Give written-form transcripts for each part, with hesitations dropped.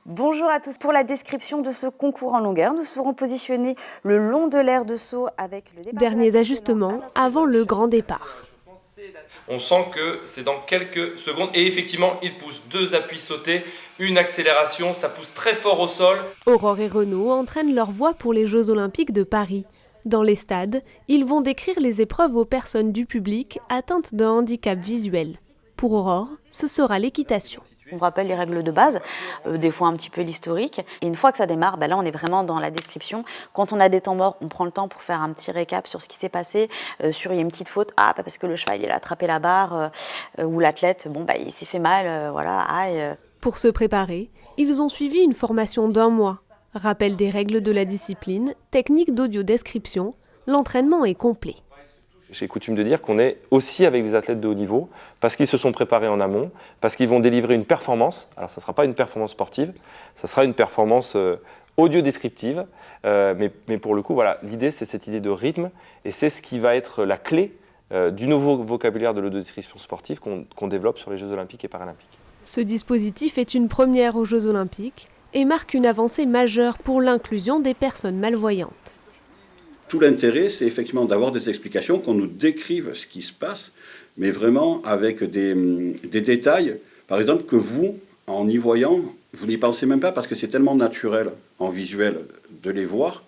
Bonjour à tous. Pour la description de ce concours en longueur, nous serons positionnés le long de l'aire de saut avec le départ. Derniers ajustements avant le grand départ. On sent que c'est dans quelques secondes et effectivement il pousse 2 appuis sautés, une accélération, ça pousse très fort au sol. Aurore et Renaud entraînent leur voie pour les Jeux Olympiques de Paris. Dans les stades, ils vont décrire les épreuves aux personnes du public atteintes d'un handicap visuel. Pour Aurore, ce sera l'équitation. On rappelle les règles de base, des fois un petit peu l'historique. Et une fois que ça démarre, là on est vraiment dans la description. Quand on a des temps morts, on prend le temps pour faire un petit récap sur ce qui s'est passé. Il y a une petite faute, parce que le cheval il a attrapé la barre, ou l'athlète, il s'est fait mal, aïe. Pour se préparer, ils ont suivi une formation d'1 mois. Rappel des règles de la discipline, technique d'audio-description, l'entraînement est complet. J'ai coutume de dire qu'on est aussi avec des athlètes de haut niveau parce qu'ils se sont préparés en amont, parce qu'ils vont délivrer une performance. Alors ça ne sera pas une performance sportive, ça sera une performance audio-descriptive. Mais pour le coup, voilà, l'idée c'est cette idée de rythme et c'est ce qui va être la clé du nouveau vocabulaire de l'audio-description sportive qu'on développe sur les Jeux Olympiques et Paralympiques. Ce dispositif est une première aux Jeux Olympiques et marque une avancée majeure pour l'inclusion des personnes malvoyantes. Tout l'intérêt, c'est effectivement d'avoir des explications, qu'on nous décrive ce qui se passe, mais vraiment avec des détails, par exemple, que vous, en y voyant, vous n'y pensez même pas parce que c'est tellement naturel en visuel de les voir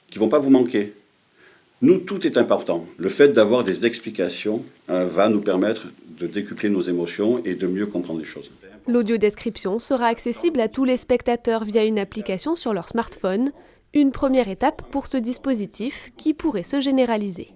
qu'ils ne vont pas vous manquer. Nous, tout est important. Le fait d'avoir des explications va nous permettre de décupler nos émotions et de mieux comprendre les choses. L'audio-description sera accessible à tous les spectateurs via une application sur leur smartphone. Une première étape pour ce dispositif qui pourrait se généraliser.